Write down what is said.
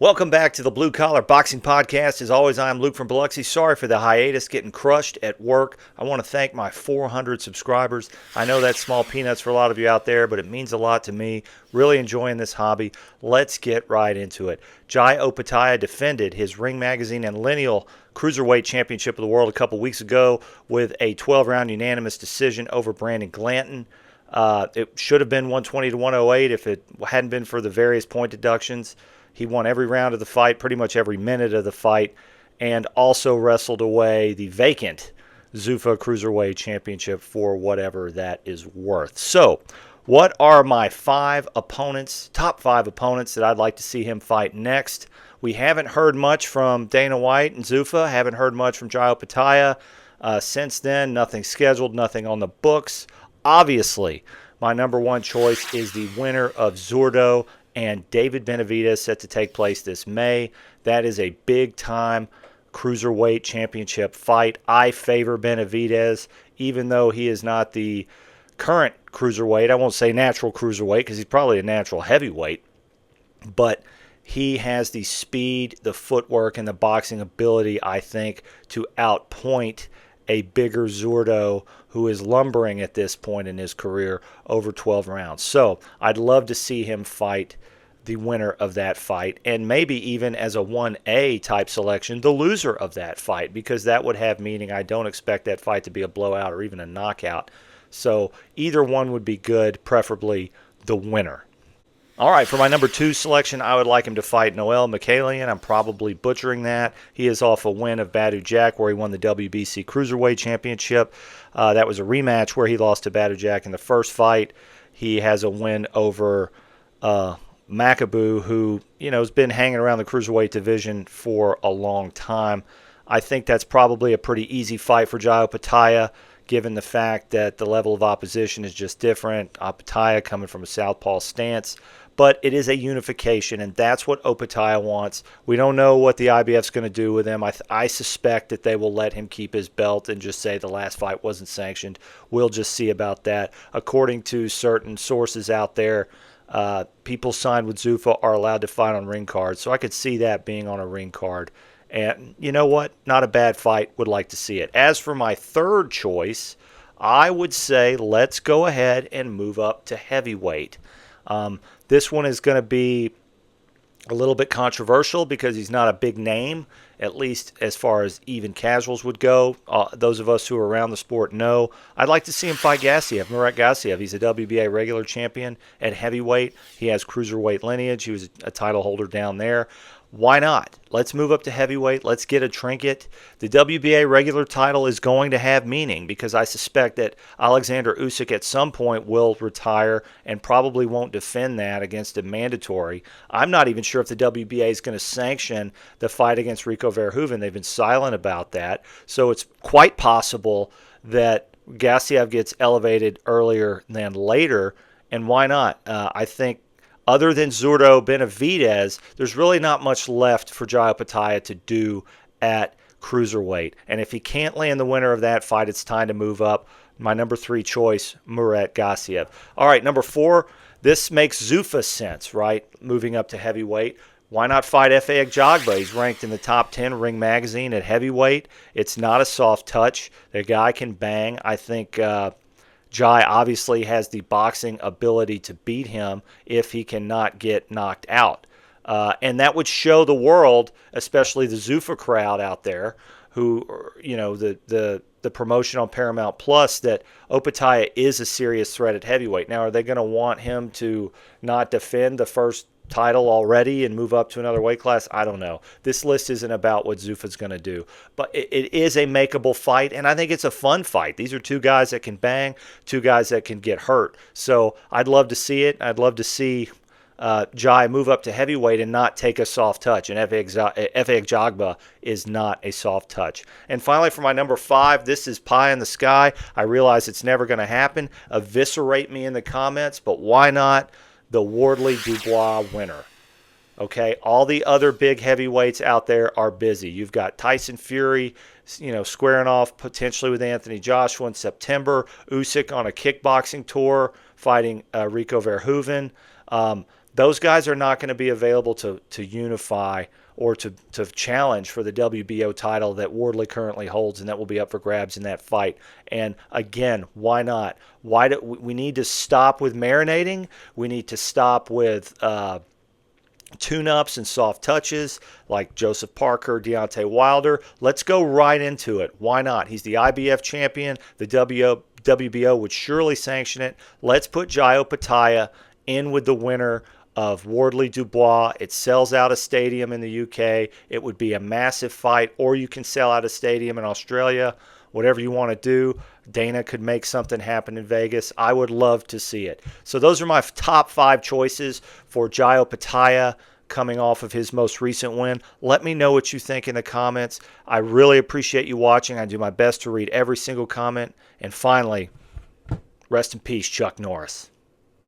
Welcome back to the Blue Collar Boxing Podcast. As always, I'm Luke from Biloxi. Sorry for the hiatus, getting crushed at work. I want to thank my 400 subscribers. I know that's small peanuts for a lot of you out there, but it means a lot to me. Really enjoying this hobby. Let's get right into it. Jai Opetaia defended his Ring Magazine and Lineal Cruiserweight Championship of the World a couple weeks ago with a 12-round unanimous decision over Brandon Glanton. It should have been 120 to 108 if it hadn't been for the various point deductions. He won every round of the fight, pretty much every minute of the fight, and also wrestled away the vacant Zuffa Cruiserweight Championship for whatever that is worth. So, what are my top five opponents that I'd like to see him fight next? We haven't heard much from Dana White and Zuffa, haven't heard much from Jai Opetaia. Since then, nothing scheduled, nothing on the books. Obviously, my number one choice is the winner of Zurdo and David Benavidez, set to take place this May. That is a big-time cruiserweight championship fight. I favor Benavidez, even though he is not the current cruiserweight. I won't say natural cruiserweight because he's probably a natural heavyweight, but he has the speed, the footwork, and the boxing ability, I think, to outpoint a bigger Zurdo who is lumbering at this point in his career over 12 rounds. So I'd love to see him fight the winner of that fight, and maybe even as a 1A type selection, the loser of that fight, because that would have meaning. I don't expect that fight to be a blowout or even a knockout. So either one would be good, preferably the winner. All right, for my number two selection, I would like him to fight Noel Mikaelian. I'm probably butchering that. He is off a win of Badu Jack, where he won the WBC Cruiserweight Championship. That was a rematch where he lost to Badu Jack in the first fight. He has a win over Makabu, who has been hanging around the Cruiserweight division for a long time. I think that's probably a pretty easy fight for Jai Opetaia, given the fact that the level of opposition is just different. Opetaia coming from a southpaw stance. But it is a unification, and that's what Opetaia wants. We don't know what the IBF's going to do with him. I suspect that they will let him keep his belt and just say the last fight wasn't sanctioned. We'll just see about that. According to certain sources out there, people signed with Zuffa are allowed to fight on ring cards, so I could see that being on a ring card. And you know what? Not a bad fight. Would like to see it. As for my third choice, I would say let's go ahead and move up to heavyweight. This one is going to be a little bit controversial because he's not a big name, at least as far as even casuals would go. Those of us who are around the sport know. I'd like to see him fight Gassiev, Murat Gassiev. He's a WBA regular champion at heavyweight. He has cruiserweight lineage. He was a title holder down there. Why not? Let's move up to heavyweight. Let's get a trinket. The WBA regular title is going to have meaning because I suspect that Alexander Usyk at some point will retire and probably won't defend that against a mandatory. I'm not even sure if the WBA is going to sanction the fight against Rico Verhoeven. They've been silent about that. So it's quite possible that Gassiev gets elevated earlier than later. And why not? I think other than Zurdo Benavidez, there's really not much left for Jai Opetaia to do at cruiserweight. And if he can't land the winner of that fight, it's time to move up. My number three choice, Murat Gassiev. All right, number four, this makes Zuffa sense, right? Moving up to heavyweight. Why not fight Efe Ajagba? He's ranked in the top 10 Ring Magazine at heavyweight. It's not a soft touch. The guy can bang. I think Jai obviously has the boxing ability to beat him if he cannot get knocked out. And that would show the world, especially the Zuffa crowd out there, who, the promotion on Paramount Plus, that Opetaia is a serious threat at heavyweight. Now, are they going to want him to not defend the first title already and move up to another weight class? I don't know. This list isn't about what Zuffa's going to do, but it is a makeable fight, and I think it's a fun fight. These are two guys that can bang, two guys that can get hurt. So I'd love to see it. I'd love to see Jai move up to heavyweight and not take a soft touch, and Efe Ajagba is not a soft touch. And finally, for my number five, this is pie in the sky. I realize it's never going to happen. Eviscerate me in the comments, but why not? The Wardley Dubois winner. Okay, all the other big heavyweights out there are busy. You've got Tyson Fury, squaring off potentially with Anthony Joshua in September. Usyk on a kickboxing tour fighting Rico Verhoeven. those guys are not going to be available to unify or to challenge for the WBO title that Wardley currently holds, and that will be up for grabs in that fight. And again, why not? Why do we need to stop with marinating? We need to stop with tune-ups and soft touches like Joseph Parker, Deontay Wilder. Let's go right into it. Why not? He's the IBF champion. The WBO would surely sanction it. Let's put Jai Opetaia in with the winner of Wardley Dubois. It sells out a stadium in the UK. It would be a massive fight, or you can sell out a stadium in Australia. Whatever you want to do. Dana could make something happen in Vegas. I would love to see it. So those are my top 5 choices for Jai Opetaia coming off of his most recent win. Let me know what you think in the comments. I really appreciate you watching. I do my best to read every single comment. And finally, rest in peace, Chuck Norris.